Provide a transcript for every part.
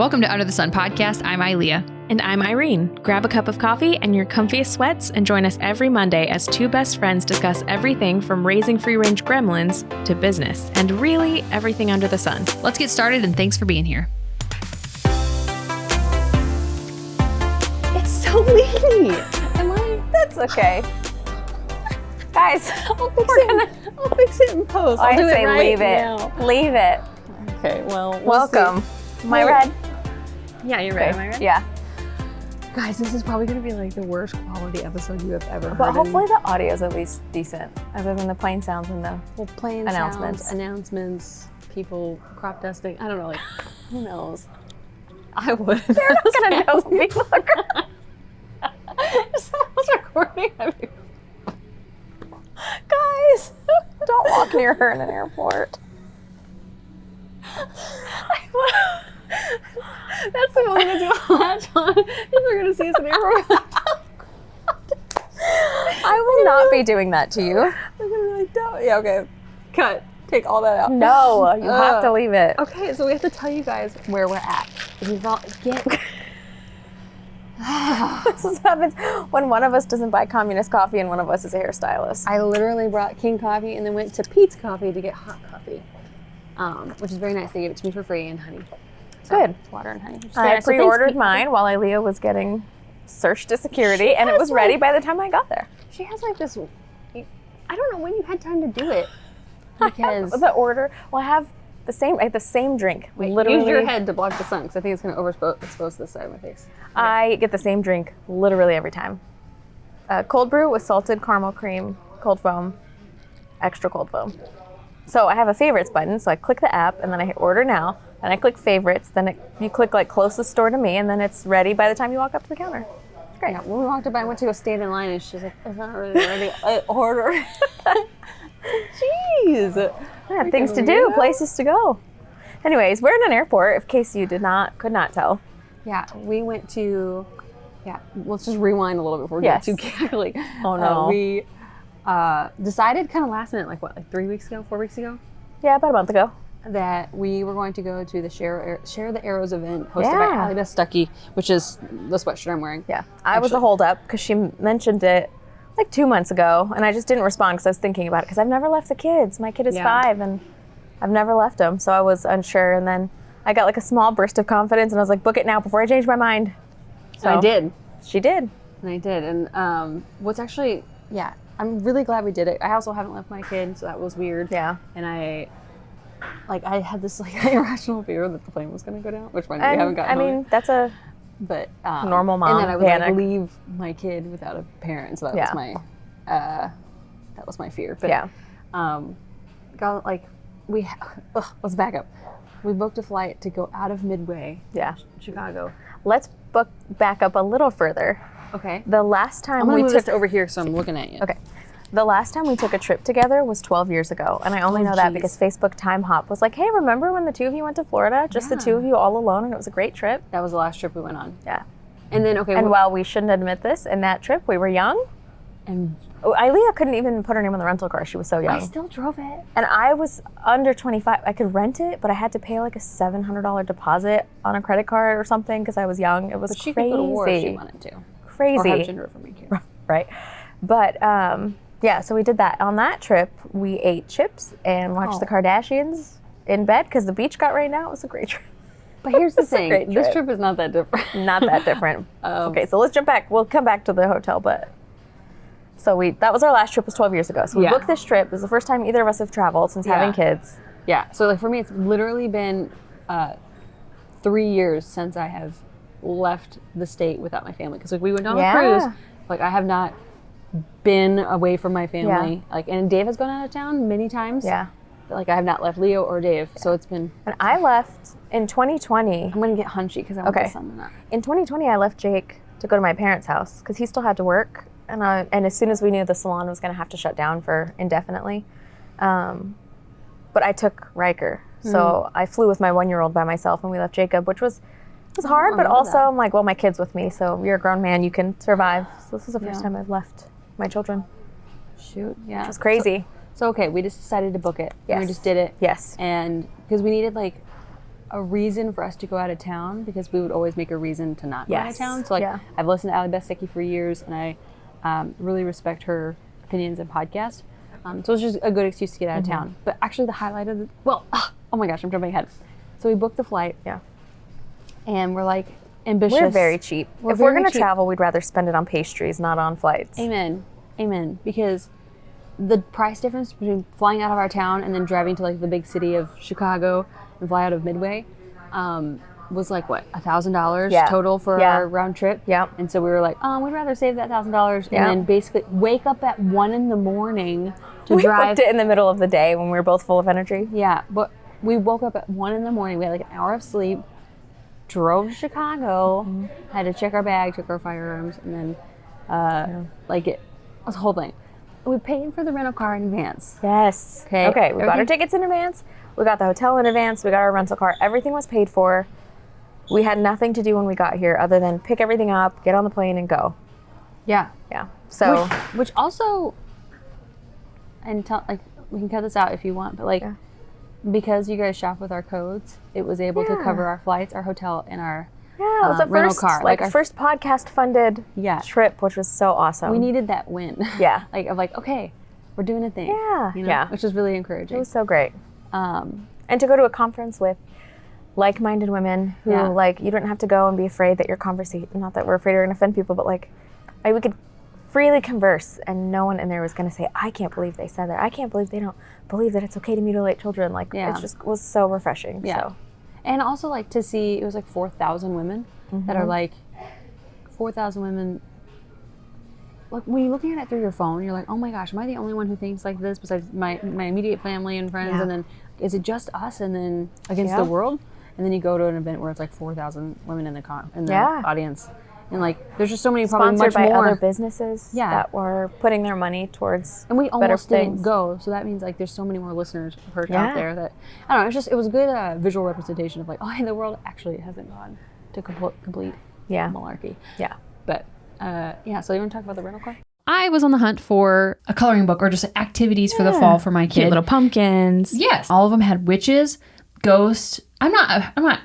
Welcome to Under the Sun podcast. I'm Ilea. And I'm Irene. Grab a cup of coffee and your comfiest sweats and join us every Monday as two best friends discuss everything from raising free-range gremlins to business and really everything under the sun. Let's get started, and thanks for being here. It's so leaky. Am I? That's okay. Guys, I'll fix it in post. I do say it right leave it. now. Leave it. Okay, well, Welcome. see. Am I red? Yeah, you're right. Am I red? Yeah. Guys, this is probably going to be like the worst quality episode you have ever heard. But hopefully the audio is at least decent, other than the plain sounds and the plain announcements. Sounds, announcements, people crop dusting. I don't know, like, who knows? I would. They're not going to know people are Someone's recording. Guys, don't walk near her in an airport. That's the moment to latch on. If they're going to see us in the airport. I will not be doing that to you. They're going to be like, don't. Yeah, okay. Cut. Take all that out. No, you have to leave it. Okay, so we have to tell you guys where we're at. If you've all, get... This is what happens when one of us doesn't buy communist coffee and one of us is a hairstylist. I literally brought King Coffee and then went to Pete's Coffee to get hot coffee, which is very nice. They gave it to me for free and honey. So, Good. Water and honey. I pre-ordered mine while Ilea was getting searched to security, and it was ready by the time I got there. She has like this, I don't know when you had time to do it. Because the order, well, I have the same drink. Wait, literally, use your head to block the sun because I think it's going to overexpose this side of my face. Okay. I get the same drink literally every time. Cold brew with salted caramel cream, cold foam, extra cold foam. So I have a favorites button, so I click the app and then I hit order now, and I click favorites, then you click like closest store to me, and then it's ready by the time you walk up to the counter. It's great. Yeah, when we walked up, I went to go stand in line and she's like, it's not really ready. I order. Jeez. Yeah, things to do, places to go. Anyways, we're in an airport, in case you could not tell. Yeah, we went to, let's just rewind a little bit before we get too cackling. Oh no. We decided kind of last minute, like 4 weeks ago? Yeah, about a month ago. That we were going to go to the Share the Arrows event hosted by Allie Beth Stuckey, which is the sweatshirt I'm wearing. Yeah, I was a holdup because she mentioned it like 2 months ago, and I just didn't respond because I was thinking about it because I've never left the kids. My kid is 5, and I've never left them, so I was unsure. And then I got like a small burst of confidence, and I was like, book it now before I change my mind. So I did. She did. And I did. And what's actually, I'm really glad we did it. I also haven't left my kid, so that was weird. Yeah. And I had this like irrational fear that the plane was going to go down, which we haven't gotten. I mean, that's a normal mom and then I would panic. like leave my kid without a parent, so that was my fear. But got like let's back up. We booked a flight to go out of Midway, Chicago. Let's back up a little further. Okay. The last time we took over here, so I'm looking at you. Okay. The last time we took a trip together was 12 years ago, and I only know that because Facebook Time Hop was like, hey, remember when the two of you went to Florida? Just the two of you all alone, and it was a great trip. That was the last trip we went on. Yeah. And then, And while we shouldn't admit this, in that trip, we were young, and Ilea couldn't even put her name on the rental car. She was so young. I still drove it. And I was under 25. I could rent it, but I had to pay like a $700 deposit on a credit card or something because I was young. It was crazy. She could go to war if she wanted to. Crazy. Or have Ginger for me, too. Right. But, so we did that. On that trip, we ate chips and watched the Kardashians in bed because the beach got rained out. It was a great trip. But here's the thing. This trip is not that different. Not that different. Okay, so let's jump back. We'll come back to the hotel, but... So that was our last trip, was 12 years ago. So we booked this trip. It was the first time either of us have traveled since having kids. Yeah, so like for me, it's literally been 3 years since I have left the state without my family. Because like we went on a cruise. Like I have not been away from my family. Yeah. Like, and Dave has gone out of town many times. Yeah. But like I have not left Leo or Dave. Yeah. So it's been... And I left in 2020. I'm going to get hunchy because I want the sun in that. In 2020, I left Jake to go to my parents' house because he still had to work. And as soon as we knew the salon was going to have to shut down for indefinitely, but I took Riker. So I flew with my 1-year-old by myself, and we left Jacob, which was hard, but also I'm like, well, my kid's with me, so you're a grown man, you can survive. So this is the first time I've left my children. Shoot, yeah. Which was crazy. So okay, we just decided to book it. Yes. And we just did it. Yes. And because we needed like a reason for us to go out of town because we would always make a reason to not go out of Yes. town. So like Yeah. I've listened to Allie Bestecki for years, and I really respect her opinions and podcast. So it's just a good excuse to get out of town. But actually the highlight of oh my gosh, I'm jumping ahead. So we booked the flight. Yeah. And we're like ambitious. We're very cheap. If we're very going to cheap. travel, we'd rather spend it on pastries, not on flights. Amen. Because the price difference between flying out of our town and then driving to like the big city of Chicago and fly out of Midway was like what, $1,000 total for our round trip. Yeah. And so we were like, we'd rather save that $1,000 Yeah. and then basically wake up at 1 a.m. to We drive. booked it in the middle of the day when we were both full of energy. Yeah, but we woke up at 1 a.m. We had like an hour of sleep, drove to Chicago, had to check our bag, took our firearms, and then like it was the whole thing. We paid for the rental car in advance. Yes. Okay. Okay, we got our Everything- tickets in advance. We got the hotel in advance. We got our rental car. Everything was paid for. We had nothing to do when we got here other than pick everything up, get on the plane, and go. Yeah. Yeah. So, Which also, and like we can cut this out if you want, but like because you guys shop with our codes, it was able to cover our flights, our hotel, and our yeah, it was the rental first, car. like our first podcast funded Yeah. trip, which was so awesome. we needed that win. Yeah. like of like okay, we're doing a thing. Yeah. You know? Yeah. Which is really encouraging. It was so great. Um, And to go to a conference with like-minded women who like you don't have to go and be afraid that your conversation, not that we're afraid we're going to offend people, but like we could freely converse and no one in there was going to say, I can't believe they said that. I can't believe they don't believe that it's okay to mutilate children. Like it just was so refreshing. Yeah. So. And also like to see, it was like 4,000 women that are like 4,000 women. Like when you're looking at it through your phone, you're like, oh my gosh, am I the only one who thinks like this besides my immediate family and friends? Yeah. And then is it just us and then against the world? And then you go to an event where it's like 4,000 women in the audience. And like, there's just so many, probably Sponsored much by more. other businesses that were putting their money towards And we better almost didn't things. go, so that means like there's so many more listeners heard out there that I don't know. It was a good visual representation of like, oh, hey, the world actually hasn't gone to complete malarkey. Yeah. But so you want to talk about the rental car? I was on the hunt for a coloring book or just activities for the fall for my kid. Cute little pumpkins. Yes, all of them had witches, ghosts. I'm not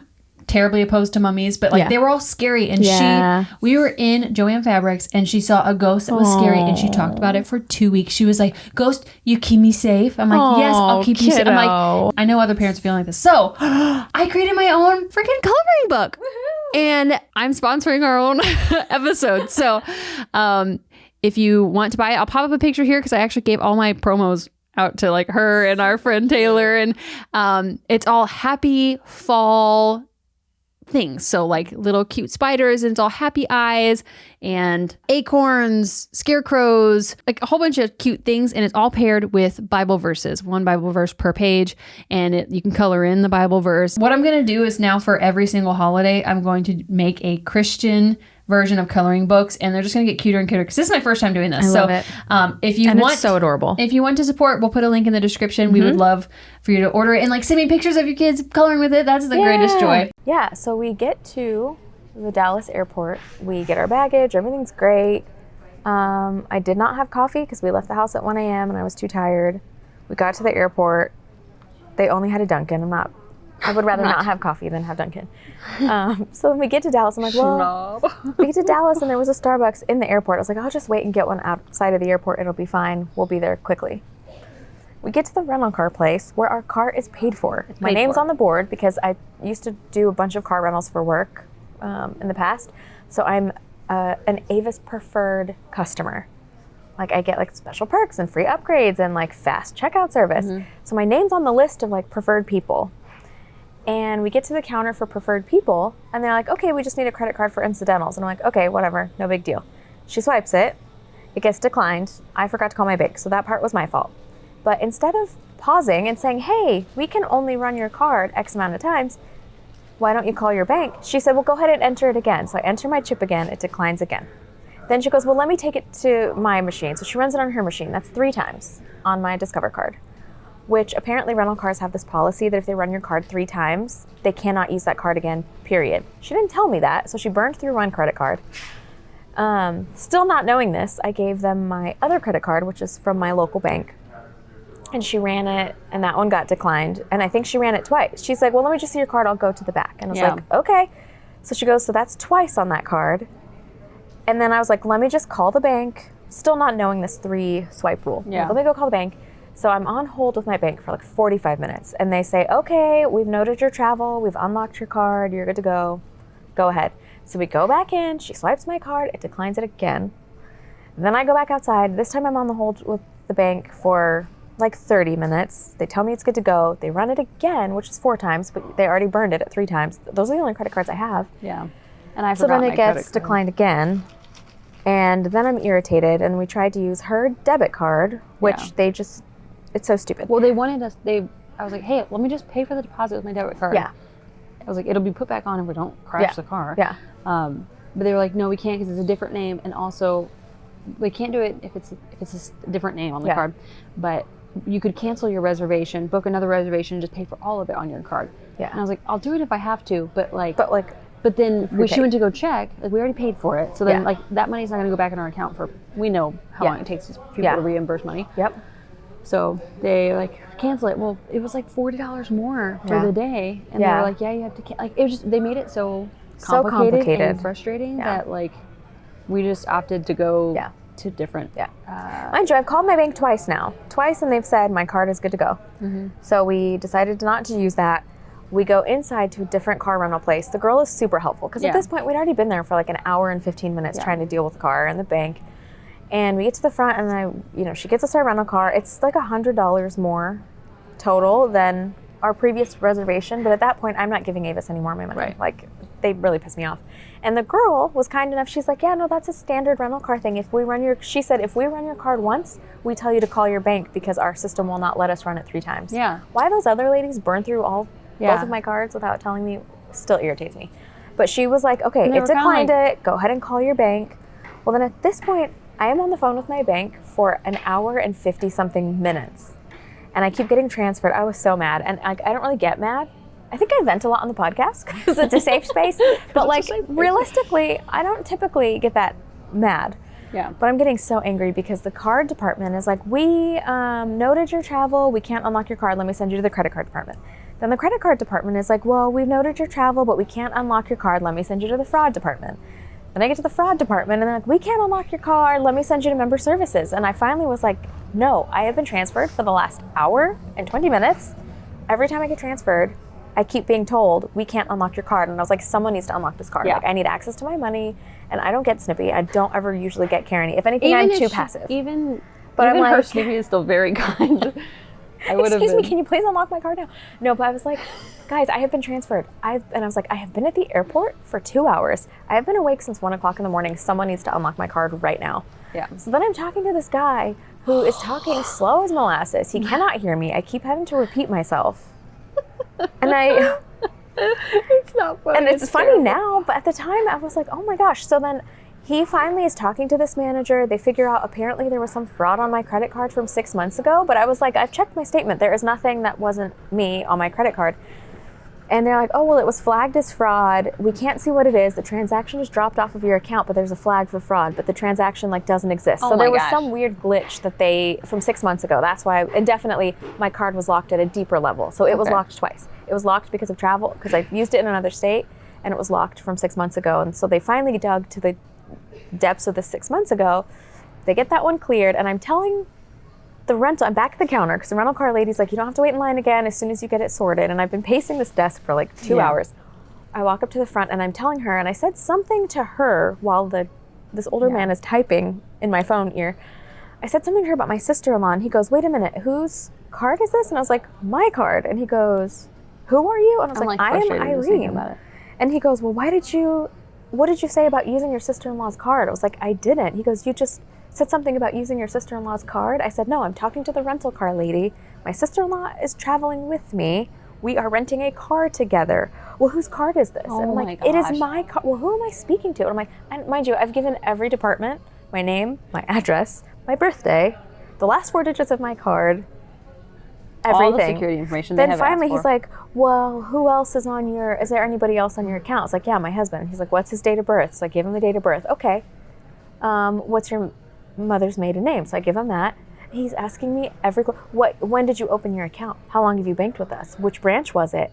terribly opposed to mummies, but like they were all scary. And we were in Joanne Fabrics and she saw a ghost that was scary and she talked about it for 2 weeks. She was like, "Ghost, you keep me safe." I'm like, "Yes, I'll keep you safe." I'm like, I know other parents are feeling like this. So I created my own freaking coloring book. And I'm sponsoring our own episode. So if you want to buy it, I'll pop up a picture here because I actually gave all my promos out to like her and our friend Taylor. And it's all happy fall things. So like little cute spiders, and it's all happy eyes and acorns, scarecrows, like a whole bunch of cute things. And it's all paired with Bible verses, one Bible verse per page. And you can color in the Bible verse. What I'm going to do is now for every single holiday, I'm going to make a Christian version of coloring books, and they're just going to get cuter and cuter because this is my first time doing this. I love it. If you And want, it's so adorable. If you want to support, we'll put a link in the description. We would love for you to order it and like send me pictures of your kids coloring with it. That's the greatest joy. Yeah, so we get to the Dallas airport. We get our baggage. Everything's great. I did not have coffee because we left the house at 1 a.m. and I was too tired. We got to the airport. They only had a Dunkin'. I would rather not have coffee than have Dunkin'. So when we get to Dallas, I'm like, well, we get to Dallas and there was a Starbucks in the airport. I was like, I'll just wait and get one outside of the airport. It'll be fine. We'll be there quickly. We get to the rental car place where our car is paid for. My name's on the board because I used to do a bunch of car rentals for work in the past. So I'm an Avis preferred customer. Like I get like special perks and free upgrades and like fast checkout service. So my name's on the list of like preferred people. And we get to the counter for preferred people, and they're like, okay, we just need a credit card for incidentals. And I'm like, okay, whatever, no big deal. She swipes it, it gets declined. I forgot to call my bank, so that part was my fault. But instead of pausing and saying, hey, we can only run your card X amount of times, why don't you call your bank? She said, well, go ahead and enter it again. So I enter my chip again, it declines again. Then she goes, well, let me take it to my machine. So she runs it on her machine. That's 3 times on my Discover card. Which apparently rental cars have this policy that if they run your card 3 times, they cannot use that card again, period. She didn't tell me that, so she burned through one credit card. Still not knowing this, I gave them my other credit card, which is from my local bank. And she ran it, and that one got declined. And I think she ran it twice. She's like, well, let me just see your card. I'll go to the back. And I was like, okay. So she goes, so that's twice on that card. And then I was like, let me just call the bank. Still not knowing this 3 swipe rule. Yeah. Like, let me go call the bank. So I'm on hold with my bank for like 45 minutes. And they say, okay, we've noted your travel. We've unlocked your card. You're good to go. Go ahead. So we go back in. She swipes my card. It declines it again. Then I go back outside. This time I'm on the hold with the bank for like 30 minutes. They tell me it's good to go. They run it again, which is 4 times, but they already burned it at 3 times. Those are the only credit cards I have. Yeah. And I So then it gets declined again. And then I'm irritated, and we tried to use her debit card, which it's so stupid. Well, they wanted us, I was like, hey, let me just pay for the deposit with my debit card. Yeah. I was like, it'll be put back on if we don't crash the car. Yeah. But they were like, no, we can't because it's a different name, and also we can't do it if it's a different name on the card. But you could cancel your reservation, book another reservation, and just pay for all of it on your card. Yeah. And I was like, I'll do it if I have to, but then when she went to go check, like, we already paid for it. So then like that money's not going to go back in our account for, we know how long it takes people to reimburse money. Yep. So they like cancel it. Well, it was like $40 more for the day. And they were like, yeah, you have to, like, it was just, they made it so complicated and frustrating that like we just opted to go to different. Mind you, I've called my bank twice, and they've said my card is good to go. So we decided not to use that. We go inside to a different car rental place. The girl is super helpful because at this point we'd already been there for like an hour and 15 minutes trying to deal with the car and the bank. And we get to the front, and she gets us our rental car. It's like $100 more total than our previous reservation. But at that point, I'm not giving Avis any more of my money. Right. Like, they really pissed me off. And the girl was kind enough. She's like, yeah, no, that's a standard rental car thing. She said, if we run your card once, we tell you to call your bank because our system will not let us run it 3 times. Yeah. Why those other ladies burn through both of my cards without telling me still irritates me. But she was like, okay, it declined it. Go ahead and call your bank. Well, then at this point, I am on the phone with my bank for an hour and 50-something minutes. And I keep getting transferred. I was so mad. And I don't really get mad. I think I vent a lot on the podcast because it's a safe space. But like, realistically, I don't typically get that mad. Yeah. But I'm getting so angry because the card department is like, we noted your travel. We can't unlock your card. Let me send you to the credit card department. Then the credit card department is like, well, we've noted your travel, but we can't unlock your card. Let me send you to the fraud department. Then I get to the fraud department, and they're like, we can't unlock your card. Let me send you to member services. And I finally was like, no, I have been transferred for the last hour and 20 minutes. Every time I get transferred, I keep being told, we can't unlock your card. And I was like, someone needs to unlock this card. Like, I need access to my money, and I don't get snippy. I don't ever usually get Carey. If anything, I'm too passive. But I'm her like, snippy is still very kind. Excuse me, can you please unlock my card now? No, but I was like, guys, I have been transferred. And I was like, I have been at the airport for 2 hours. I have been awake since 1 o'clock in the morning. Someone needs to unlock my card right now. Yeah. So then I'm talking to this guy who is talking slow as molasses. He cannot hear me. I keep having to repeat myself. And it's not funny. And it's funny now, but at the time I was like, oh my gosh. So then he finally is talking to this manager. They figure out apparently there was some fraud on my credit card from 6 months ago. But I was like, I've checked my statement. There is nothing that wasn't me on my credit card. And they're like, oh, well, it was flagged as fraud. We can't see what it is. The transaction is dropped off of your account, but there's a flag for fraud. But the transaction doesn't exist. So there was some weird glitch that from 6 months ago. That's why, and definitely my card was locked at a deeper level. So it was locked twice. It was locked because of travel, because I used it in another state, and it was locked from 6 months ago. And so they finally dug to the depths of this 6 months ago. They get that one cleared, and I'm telling I'm back at the counter because the rental car lady's like, you don't have to wait in line again as soon as you get it sorted. And I've been pacing this desk for like 2 hours. I walk up to the front and I'm telling her, and I said something to her while this older man is typing in my phone ear. I said something to her about my sister-in-law, and he goes, wait a minute, whose card is this? And I was like, my card. And he goes, who are you? And I was like, I am Irene. And he goes, well, what did you say about using your sister-in-law's card? I was like, I didn't. He goes, you just said something about using your sister-in-law's card. I said, no, I'm talking to the rental car lady. My sister-in-law is traveling with me. We are renting a car together. Well, whose card is this? Oh, and I'm like, it is my car. Well, who am I speaking to? And I'm like, and mind you, I've given every department my name, my address, my birthday, the last 4 digits of my card, everything. All the security information. Then finally he's like, well, who else is there anybody else on your account? It's like, yeah, my husband. He's like, what's his date of birth? So I give him the date of birth. Okay. What's your mother's maiden name? So I give him that. He's asking me when did you open your account? How long have you banked with us? Which branch was it?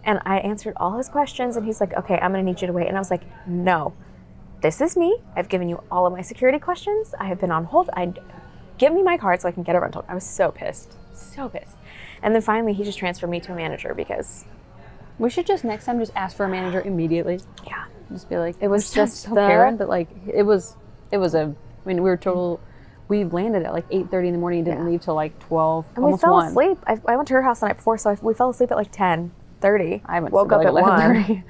And I answered all his questions, and he's like, okay, I'm gonna need you to wait. And I was like, no, this is me. I've given you all of my security questions. I have been on hold. Give me my card so I can get a rental. I was so pissed. And then finally he just transferred me to a manager because we should just next time just ask for a manager immediately. Yeah. Just be like, it was just so Karen, but like it was we landed at like 8:30 in the morning and didn't leave till like 12, and almost we fell 1. asleep. I went to her house the night before, so we fell asleep at like 10:30. I woke up like at 11:30.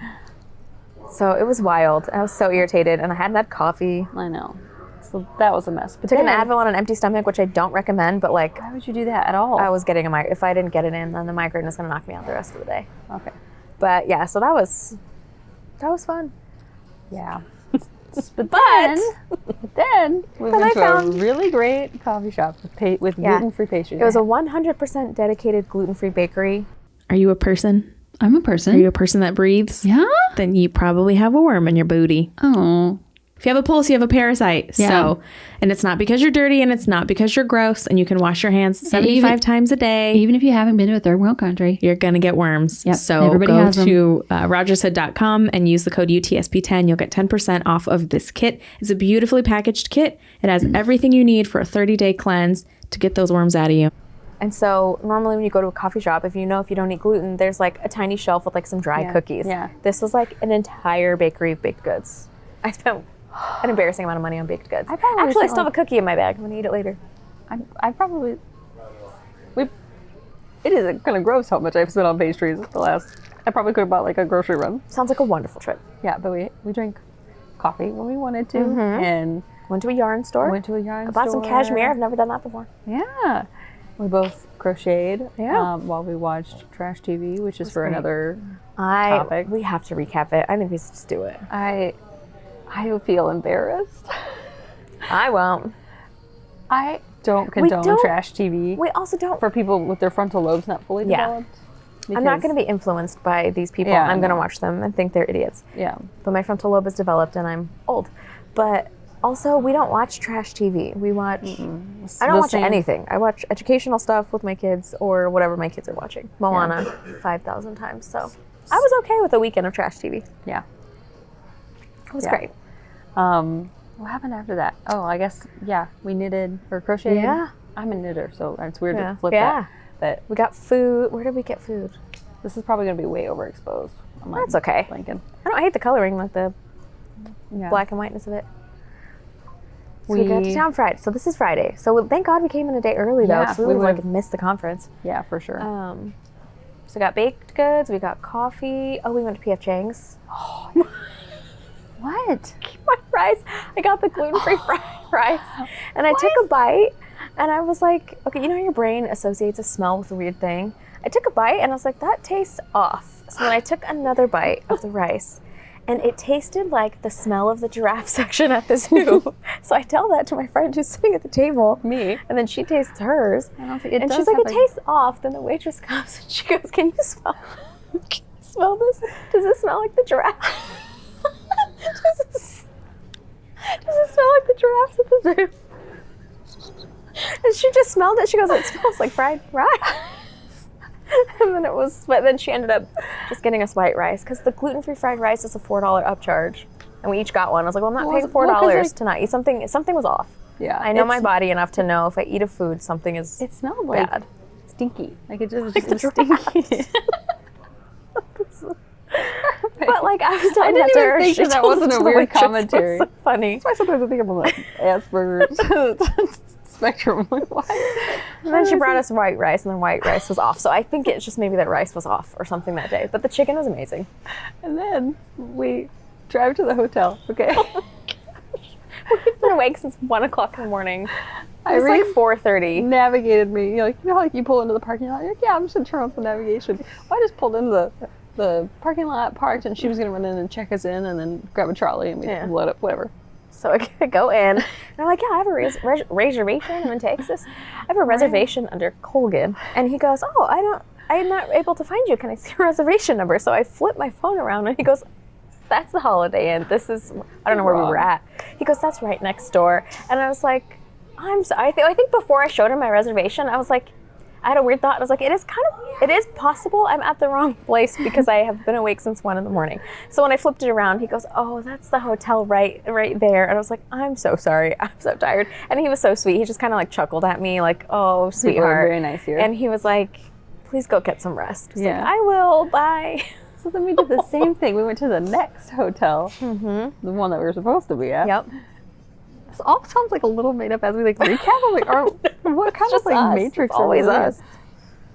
1. So it was wild. I was so irritated, and I hadn't had coffee. I know. So that was a mess. But took an Advil on an empty stomach, which I don't recommend, but like, why would you do that at all? I was getting if I didn't get it in, then the migraine was going to knock me out the rest of the day. Okay. But yeah, so that was fun. Yeah. But then we went to a really great coffee shop with gluten-free pastries. It was a 100% dedicated gluten-free bakery. Are you a person? I'm a person. Are you a person that breathes? Yeah. Then you probably have a worm in your booty. Oh. If you have a pulse, you have a parasite. Yeah. So, and it's not because you're dirty and it's not because you're gross and you can wash your hands 75 times a day. Even if you haven't been to a third world country, you're going to get worms. Yep. So Everybody go has to Rogershood.com and use the code UTSP10. You'll get 10% off of this kit. It's a beautifully packaged kit. It has everything you need for a 30-day cleanse to get those worms out of you. And so normally when you go to a coffee shop, if you don't eat gluten, there's like a tiny shelf with like some dry cookies. Yeah. This was like an entire bakery of baked goods. I spent an embarrassing amount of money on baked goods. I still have a cookie in my bag. I'm going to eat it later. It is kind of gross how much I've spent on pastries I probably could have bought like a grocery run. Sounds like a wonderful trip. Yeah, but we drank coffee when we wanted to and went to a yarn store. I bought some cashmere. I've never done that before. Yeah. We both crocheted while we watched trash TV, which is for another topic. We have to recap it. I think we should just do it. I feel embarrassed. I won't. I don't condone trash TV. We also don't. For people with their frontal lobes not fully developed. I'm not going to be influenced by these people. Yeah, I'm going to watch them and think they're idiots. Yeah. But my frontal lobe is developed and I'm old. But also, we don't watch trash TV. We watch... I don't watch anything. I watch educational stuff with my kids or whatever my kids are watching. Moana 5,000 times. So I was okay with a weekend of trash TV. Yeah. It was great. What happened after that? Oh, I guess, we knitted or crocheted. Yeah. I'm a knitter, so it's weird to flip that. But we got food. Where did we get food? This is probably going to be way overexposed. That's okay. Thinking. I hate the coloring, like the black and whiteness of it. So we got to town Friday. So this is Friday. So thank God we came in a day early, though. Yeah, we would have missed the conference. Yeah, for sure. So we got baked goods. We got coffee. Oh, we went to P.F. Chang's. Oh, what? My rice. I got the gluten-free fried rice. And I took a bite, and I was like, okay, you know how your brain associates a smell with a weird thing? I took a bite, and I was like, that tastes off. So then I took another bite of the rice, and it tasted like the smell of the giraffe section at the zoo. So I tell that to my friend who's sitting at the table. Me. And then she tastes hers. And she's like, it tastes off. Then the waitress comes, and she goes, can you smell this? Does it smell like the giraffe? Does it smell like the giraffes at the zoo? And she just smelled it. She goes, it smells like fried rice. But then she ended up just getting us white rice because the gluten-free fried rice is a $4 upcharge. And we each got one. I was like, well, I'm not paying $4 to not eat something. Something was off. Yeah. I know my body enough to know if I eat a food, something is It smelled bad. Stinky. Like it just Like was stinky. But like I was telling I didn't that to even her. think that wasn't a weird commentary. So funny. That's why sometimes I think I'm on the Asperger's spectrum. I'm like, why? And then she brought us white rice, and then white rice was off. So I think it's just maybe that rice was off or something that day. But the chicken was amazing. And then we drive to the hotel. Okay. We've been awake since 1 o'clock in the morning. It was like 4:30. Navigated me. You know how you pull into the parking lot? You're like, yeah, I'm just going to turn off the navigation. Well, I just pulled into the parking lot, parked, and she was going to run in and check us in and then grab a trolley and we load up, whatever. So I go in, and I'm like, yeah, I have a reservation. I'm in Texas. I have a reservation under Colgan. And he goes, oh, I'm not able to find you. Can I see your reservation number? So I flip my phone around, and he goes, that's the Holiday Inn. This is, I don't know where we were at. He goes, that's right next door. And I was like, I think before I showed him my reservation, I was like, I had a weird thought. I was like, it is possible I'm at the wrong place because I have been awake since 1 a.m. So when I flipped it around, he goes, oh, that's the hotel right there. And I was like, I'm so sorry. I'm so tired. And he was so sweet. He just kind of like chuckled at me like, oh, sweetheart. Very nice here. And he was like, please go get some rest. I was like, I will. Bye. So then we did the same thing. We went to the next hotel, the one that we were supposed to be at. Yep. This all sounds like a little made up as we like recap. I'm like, what kind of like us. matrix It's are we always us.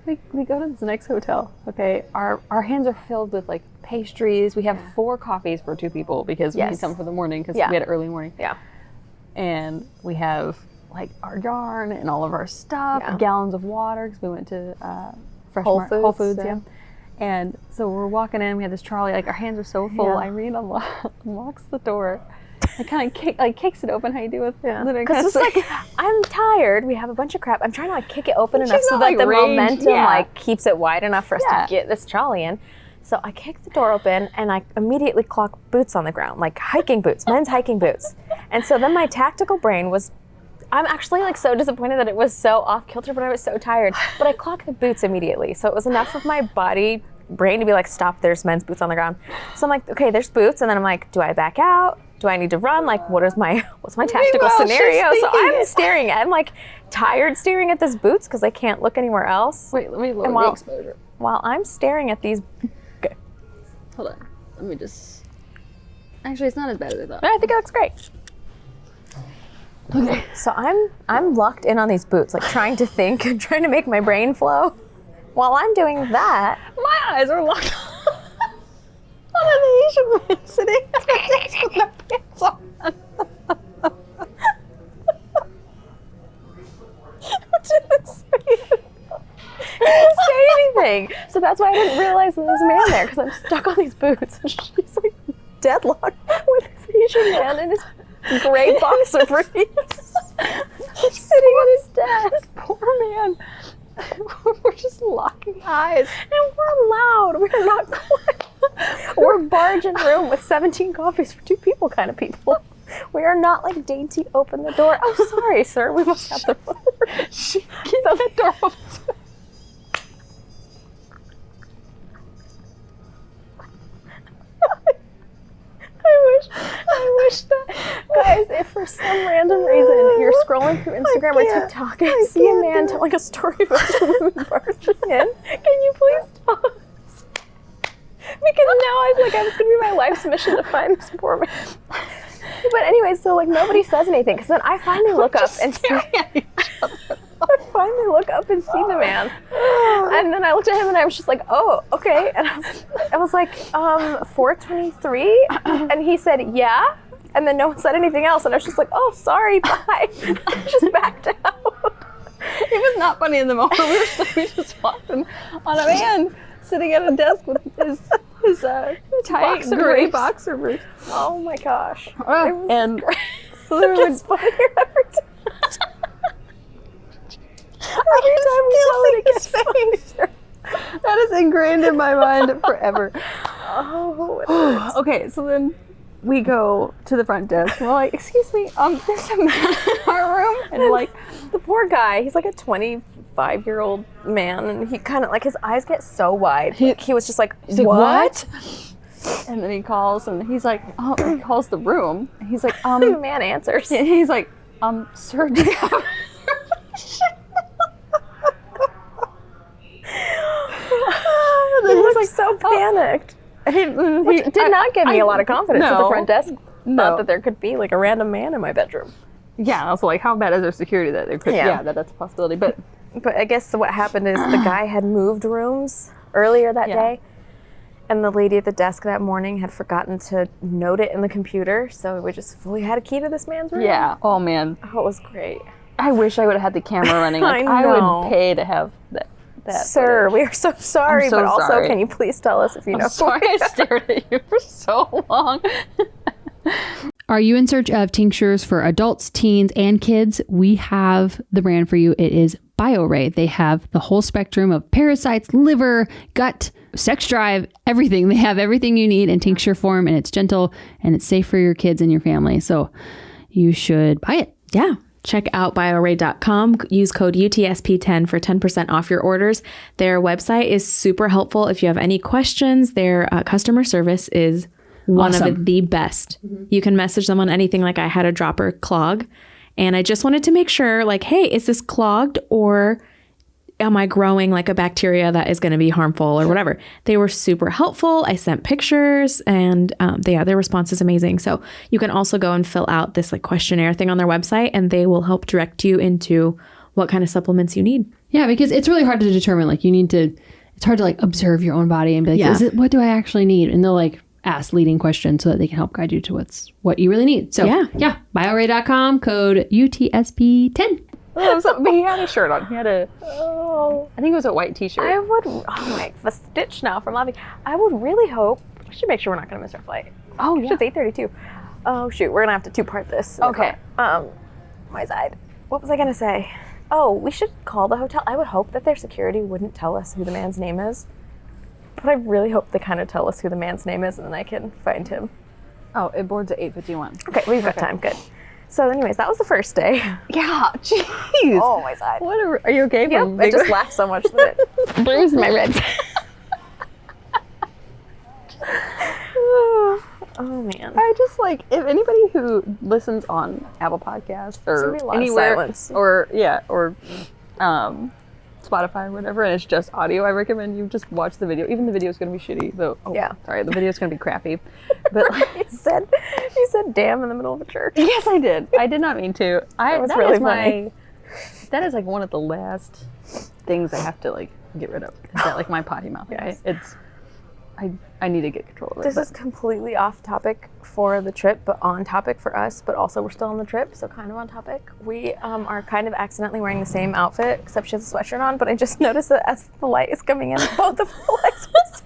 We go to this next hotel. Okay, our hands are filled with like pastries. We have 4 coffees for 2 people because we need some for the morning because we had early morning. Yeah. And we have like our yarn and all of our stuff, gallons of water because we went to Whole Foods. Yeah. And so we're walking in. We have this trolley. Like our hands are so full. Irene unlocks the door. I kind of kicks it open. How you do with because it's like I'm tired. We have a bunch of crap. I'm trying to like kick it open enough so that the momentum like keeps it wide enough for us to get this trolley in. So I kick the door open and I immediately clock boots on the ground, like hiking boots, men's hiking boots. And so then my tactical brain was, I'm actually like so disappointed that it was so off kilter, but I was so tired. But I clocked the boots immediately. So it was enough of my brain to be like, stop, there's men's boots on the ground. So I'm like, okay, there's boots. And then I'm like, do I back out? Do I need to run? Like, what's my tactical scenario? So I'm I'm like tired staring at these boots because I can't look anywhere else. Wait, let me lower the exposure. While I'm staring at these. Okay. Hold on. Let me just. Actually, it's not as bad as I thought. No, I think it looks great. Okay. So I'm locked in on these boots, like trying to think and trying to make my brain flow. While I'm doing that, my eyes are locked on an Asian man sitting at a desk with no pants on. He didn't say anything. So that's why I didn't realize there was a man there, because I'm stuck on these boots. And she's like deadlocked with this Asian man in his gray boxer briefs. Sitting on his desk. Poor man. We're just locking eyes. And we're loud. We're not quiet. We're barge in room with 17 coffees for 2 people kind of people. We are not like dainty open the door. Oh, sorry, sir. We must have the door. Keep the door open. I wish that, guys, if for some random reason you're scrolling through Instagram or TikTok and you see a man telling a story about a woman barging in, can you please stop? Because now I feel like it's going to be my life's mission to find this poor man. But anyway, so like nobody says anything, because then I finally look up and see. I finally look up and see the man. And then I looked at him and I was just like, oh, okay. And I was like, 423? And he said, yeah. And then no one said anything else. And I was just like, oh, sorry, bye. I just backed out. It was not funny in the moment. We just walked in on a man sitting at a desk with his tight gray boxer briefs. Oh my gosh. And great. So there was funnier every time. Every time we tell it, it gets funnier. That is ingrained in my mind forever. Oh, okay, so then we go to the front desk. We're like, excuse me, there's a man in our room. And like, the poor guy, he's like a 25-year-old man, and he kind of like, his eyes get so wide. He was just like, what? And then he calls, and he's like, he calls the room. And he's like, the man answers. He's like, sir, do you have and then he was like so panicked. Which did not give me a lot of confidence at the front desk. Thought that there could be like a random man in my bedroom. Yeah, also like how bad is their security that there could? Yeah, that's a possibility. But I guess what happened is the guy had moved rooms earlier that day, and the lady at the desk that morning had forgotten to note it in the computer, so we just fully had a key to this man's room. Yeah. Oh man. Oh, it was great. I wish I would have had the camera running. Like, I would pay to have that. Sir, we are so sorry, but also sorry. Can you please tell us if you know? I'm sorry I stared at you for so long. Are you in search of tinctures for adults, teens, and kids? We have the brand for you. It is BIORAY. They have the whole spectrum of parasites, liver, gut, sex drive, everything. They have everything you need in tincture form, and it's gentle and it's safe for your kids and your family. So you should buy it. Yeah. check out BIORAY.com. Use code UTSP10 for 10% off your orders. Their website is super helpful if you have any questions. Their customer service is one of the best. You can message them on anything. Like I had a dropper clog and I just wanted to make sure like, hey, is this clogged or am I growing like a bacteria that is going to be harmful or whatever? They were super helpful. I sent pictures and their response is amazing. So you can also go and fill out this like questionnaire thing on their website and they will help direct you into what kind of supplements you need. Yeah, because it's really hard to determine. Like it's hard to like observe your own body and be like, what do I actually need? And they'll like ask leading questions so that they can help guide you to what you really need. So yeah, BioRay.com, code UTSP10. But he had a shirt on. He had I think it was a white t-shirt. I would, the stitch now from laughing. I would really hope, we should make sure we're not going to miss our flight. Oh, yeah. It's 8:32. Oh, shoot. We're going to have to two-part this. Okay. My side. What was I going to say? Oh, we should call the hotel. I would hope that their security wouldn't tell us who the man's name is. But I really hope they kind of tell us who the man's name is and then I can find him. Oh, it boards at 8:51. Okay, we've got time. Good. So anyways, that was the first day. Yeah, jeez. Oh, my side. Are you okay? Yep, I just laughed so much that it bruised my ribs. Oh, man. I just like, if anybody who listens on Apple Podcasts or anywhere, or Spotify or whatever, and it's just audio, I recommend you just watch the video. Even the video is going to be shitty. Sorry, the video is going to be crappy. But like, you said damn in the middle of a church. Yes, I did. I did not mean to. That really funny. That is like one of the last things I have to like get rid of. Is that like my potty mouth? Yes. I need to get control of it. This is completely off topic for the trip, but on topic for us, but also we're still on the trip, so kind of on topic. We are kind of accidentally wearing the same outfit, except she has a sweatshirt on, but I just noticed that as the light is coming in, both of the lights were so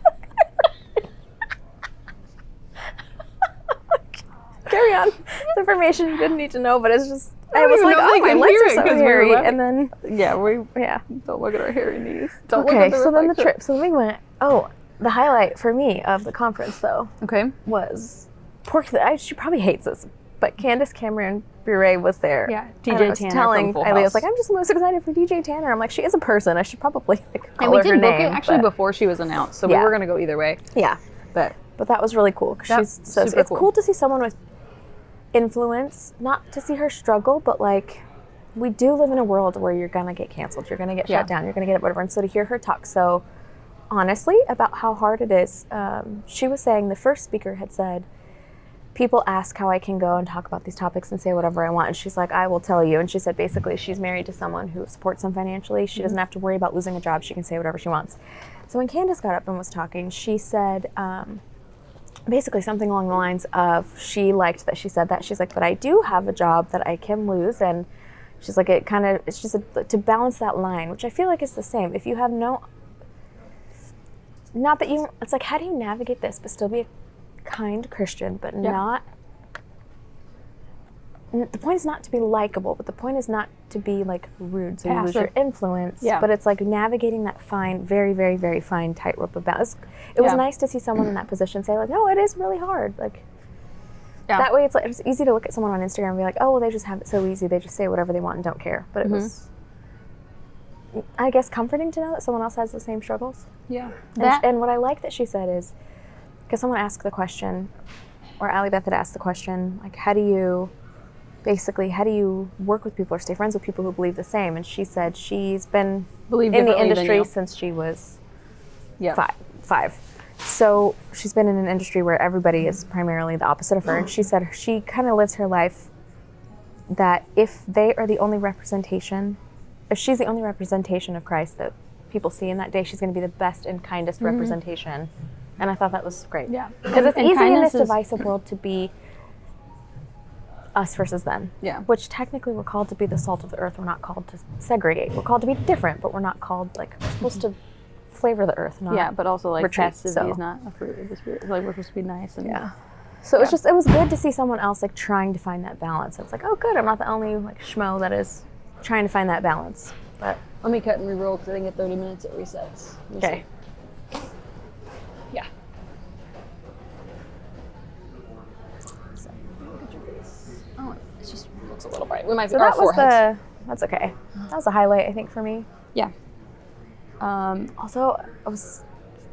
Carry on. It's information you didn't need to know, but it's just, I was like, oh, my lights are so hairy, and then... Don't look at our hairy knees. Okay, so then the trip, so then we went, the highlight for me of the conference, though, was she probably hates this, but Candace Cameron Bure was there. Yeah, DJ Tanner telling from Full Eileen, I was House. like, I'm just most excited for DJ Tanner. I'm like, she is a person. I should probably call and we her did her book name. it actually before she was announced, so we were going to go either way. Yeah, but that was really cool. Cause it's cool to see someone with influence, not to see her struggle, but like, we do live in a world where you're going to get canceled. You're going to get shut down. You're going to get whatever. And so to hear her talk so honestly about how hard it is, she was saying the first speaker had said, people ask how I can go and talk about these topics and say whatever I want. And she's like, I will tell you. And she said, basically, she's married to someone who supports them financially. She doesn't have to worry about losing a job. She can say whatever she wants. So when Candace got up and was talking, she said, basically something along the lines of, she liked that she said that. She's like, but I do have a job that I can lose. And she's like, it's just to balance that line, which I feel like is the same. If you have it's like, how do you navigate this but still be a kind Christian, but not, the point is not to be likable, but the point is not to be like rude, so you lose your influence, but it's like navigating that fine, very, very, very fine tightrope of balance. It was nice to see someone in that position say like, no, it is really hard. Like, that way it's easy to look at someone on Instagram and be like, oh, well, they just have it so easy. They just say whatever they want and don't care. But it was, I guess, comforting to know that someone else has the same struggles. Yeah. And what I like that she said is, because someone asked the question, or Allie Beth had asked the question, like, how do you work with people or stay friends with people who believe the same? And she said she's been in the industry since she was 5. So she's been in an industry where everybody is primarily the opposite of her. And she said she kind of lives her life that if she's the only representation of Christ that people see in that day, she's going to be the best and kindest representation. And I thought that was great. Yeah. Because it's easy in this divisive world to be us versus them. Yeah. Which technically we're called to be the salt of the earth. We're not called to segregate. We're called to be different, but we're not called, like, we're supposed to flavor the earth, not but also, like, passivity is so. not a fruit of the spirit. Like, we're supposed to be nice. And So it was good to see someone else, like, trying to find that balance. It's like, oh, good, I'm not the only, like, schmo that is trying to find that balance. But let me cut and re-roll because I didn't get 30 minutes at resets. Okay. Yeah. Oh, it just looks a little bright. we might So be our that was foreheads. that's okay. That was a highlight, I think, for me. Yeah. Also, I was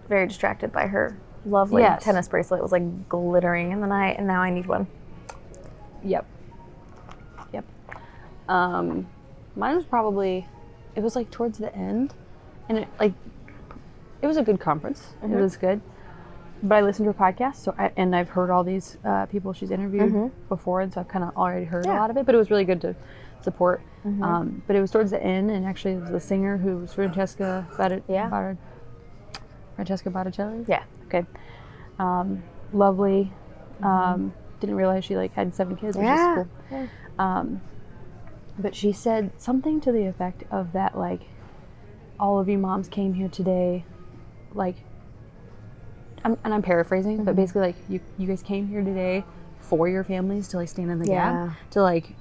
very distracted by her lovely tennis bracelet. It was like glittering in the night, and now I need one. Yep. Mine was probably, it was like towards the end, and it was a good conference. It was good. But I listened to her podcast, and I've heard all these people she's interviewed before, and so I've kind of already heard a lot of it. But it was really good to support. But it was towards the end, and actually, it was the singer who was Francesca Botticelli. Yeah. Okay. Lovely. Didn't realize she like had 7 kids, which is cool. Yeah. But she said something to the effect of that, like, all of you moms came here today, like. I'm paraphrasing, but basically, like, you guys came here today for your families to, like, stand in the gap. To, like,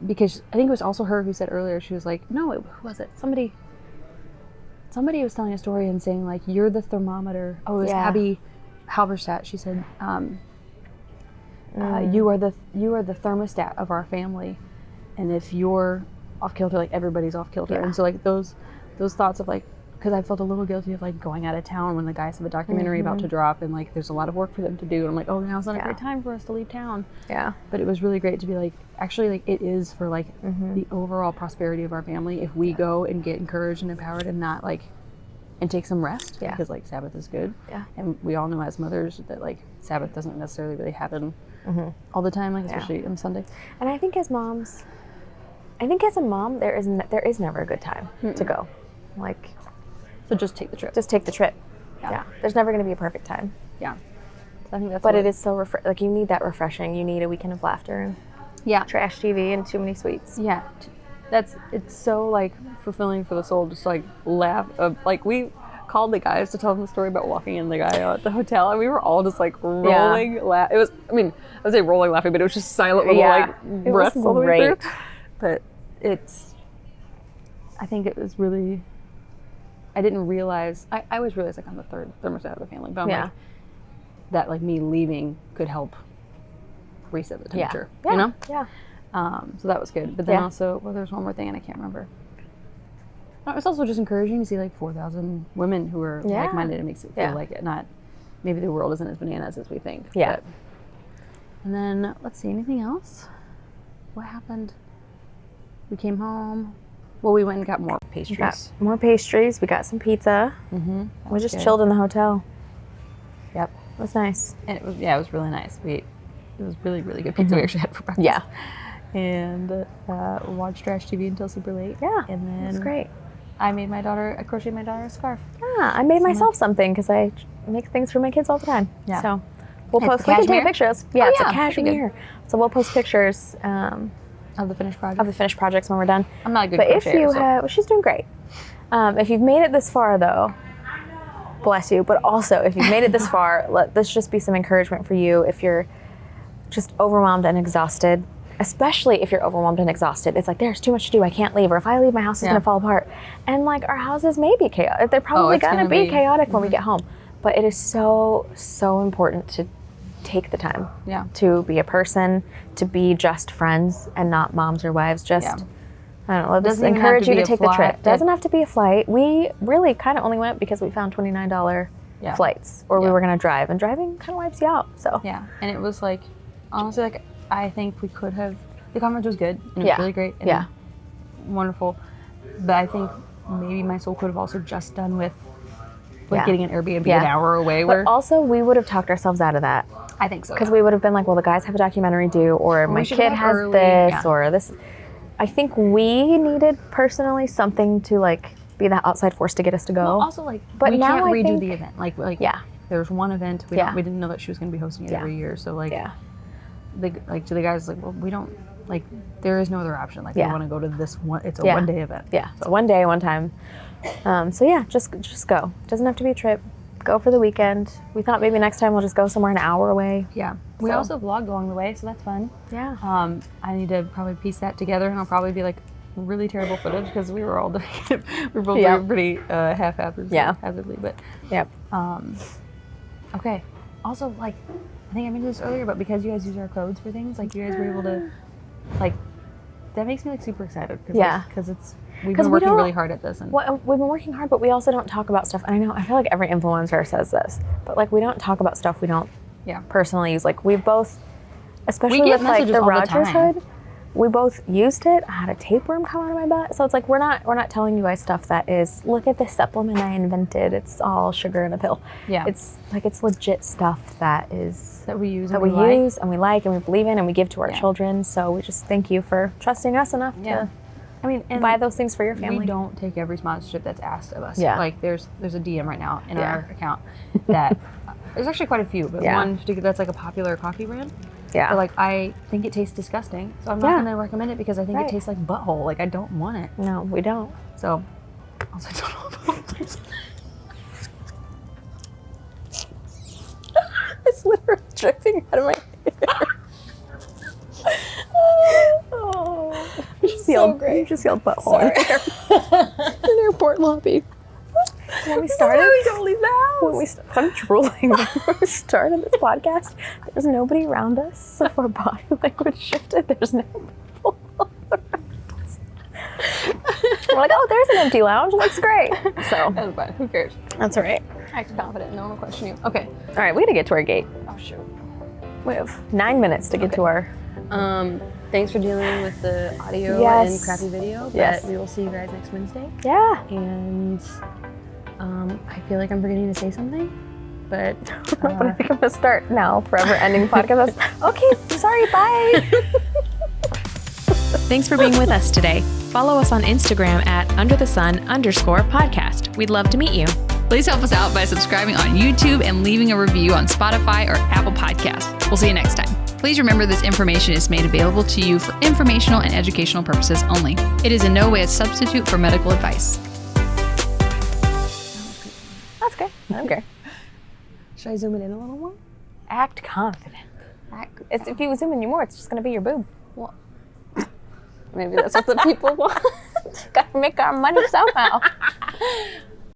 because I think it was also her who said earlier, she was like, no, who was it? Somebody was telling a story and saying, like, you're the thermometer. Oh, it was Abby Halberstadt. She said, you are the thermostat of our family. And if you're off kilter, like, everybody's off kilter. And so, like, those thoughts of, like, because I felt a little guilty of, like, going out of town when the guys have a documentary about to drop, and, like, there's a lot of work for them to do, and I'm like, oh, now's not a great time for us to leave town. Yeah. But it was really great to be like, actually, like, it is for, like, the overall prosperity of our family if we go and get encouraged and empowered and not, like, and take some rest, because, like, Sabbath is good. Yeah. And we all know as mothers that, like, Sabbath doesn't necessarily really happen all the time, like, especially on Sunday. And I think as moms, as a mom, there is never a good time to go. Like, so just take the trip. Just take the trip. Yeah. There's never going to be a perfect time. Yeah. So I think that's. But it is so like, you need that refreshing. You need a weekend of laughter and trash TV and too many sweets. Yeah. It's so, like, fulfilling for the soul just to, like, laugh. Like, we called the guys to tell them the story about walking in the guy at the hotel, and we were all just, like, rolling. It was, I mean, I would say rolling laughing, but it was just silent little like breaths all the way through. But I think it was really. I didn't realize. I always realized, like, I'm the third thermostat of the family, but I'm like, that, like, me leaving could help reset the temperature. You know? Yeah. So that was good. But then also, well, there's one more thing, and I can't remember. It's also just encouraging to see, like, 4,000 women who are like-minded. It makes it feel like maybe the world isn't as bananas as we think. Yeah. But, and then, let's see, anything else? What happened? We came home. Well, we went and got more pastries. We got more pastries. We got some pizza. We just chilled in the hotel. Yep. It was nice. And it was really nice. It was really, really good pizza we actually had for breakfast. Yeah. And watched trash TV until super late. Yeah. And then it was great. I crocheted my daughter a scarf. Yeah, I made myself something because I make things for my kids all the time. Yeah. So we can take pictures. Yeah, it's a cashmere. So we'll post pictures of the finished projects when we're done. I'm not a good But if crocheter, you have, she's doing great. If you've made it this far, though, bless you. But also, if you've made it this far, let this just be some encouragement for you. If you're just overwhelmed and exhausted, especially if you're overwhelmed and exhausted, it's like, there's too much to do. I can't leave. Or if I leave, my house is going to fall apart. And, like, our houses may be chaotic. They're probably going to be chaotic when we get home. But it is so, so important to take the time to be a person, to be just friends and not moms or wives. Just, I don't know, let's encourage you to take the trip. Doesn't have to be a flight. We really kind of only went because we found $29 flights, or we were going to drive, and driving kind of wipes you out. So and it was like, honestly, like, I think we could have, the conference was good, and it was really great and wonderful, but I think maybe my soul could have also just done with getting an Airbnb an hour away. But also, we would have talked ourselves out of that. I think so. Because we would have been like, well, the guys have a documentary due, or my kid has this, or this. I think we needed personally something to, like, be that outside force to get us to go. Well, also, like, but we now can't redo the event. Like there was one event. We didn't know that she was going to be hosting it every year. So, like, to the guys, like, well, we don't, like, there is no other option. Like, we want to go to this one. It's a one-day event. Yeah, so one day, one time. So yeah, just go. Doesn't have to be a trip. Go for the weekend. We thought maybe next time we'll just go somewhere an hour away. Yeah. We also vlogged along the way, so that's fun. Yeah. I need to probably piece that together, and I'll probably be, like, really terrible footage because we were all doing it. We were both doing pretty haphazardly, but okay. Also, like, I think I mentioned this earlier, but because you guys use our codes for things, like, you guys were able to, like, that makes me like super excited. Because we've 'Cause been working really hard at this. And well, we've been working hard, but we also don't talk about stuff. And I know, I feel like every influencer says this, but like we don't talk about stuff we don't personally use. Like we've both, especially with like the Rogershood, we both used it. I had a tapeworm come out of my butt. So it's like we're not telling you guys stuff that is, look at this supplement I invented. It's all sugar in a pill. Yeah. It's like it's legit stuff that we use and we like and we believe in and we give to our children. So we just thank you for trusting us enough to and buy those things for your family. We don't take every sponsorship that's asked of us. Yeah. Like there's a DM right now in our account that there's actually quite a few, but one particular that's like a popular coffee brand. Yeah. But like I think it tastes disgusting, so I'm not going to recommend it because I think it tastes like butthole. Like I don't want it. No, we don't. So I was like, don't know about this. It's literally dripping out of my hair. You just yelled butthole in the airport lobby. When we started, we don't leave the house. I'm drooling. When we started this podcast, there's nobody around us. So if our body language shifted, there's no people around us. We're like, oh, there's an empty lounge. Looks great. So that's fine. Who cares? That's all right. Act confident. No one will question you. Okay. All right, we got to get to our gate. Oh shoot. We have 9 minutes to get to our. Thanks for dealing with the audio and crappy video. But we will see you guys next Wednesday. Yeah. And I feel like I'm forgetting to say something, but I think I'm gonna start now. Forever ending podcast. Okay. Sorry. Bye. Thanks for being with us today. Follow us on Instagram at @underthesun_podcast. We'd love to meet you. Please help us out by subscribing on YouTube and leaving a review on Spotify or Apple Podcasts. We'll see you next time. Please remember this information is made available to you for informational and educational purposes only. It is in no way a substitute for medical advice. That's good. Okay. Should I zoom it in a little more? Act confident. If you zoom in more, it's just going to be your boob. Well, maybe that's what the people want. Gotta make our money somehow.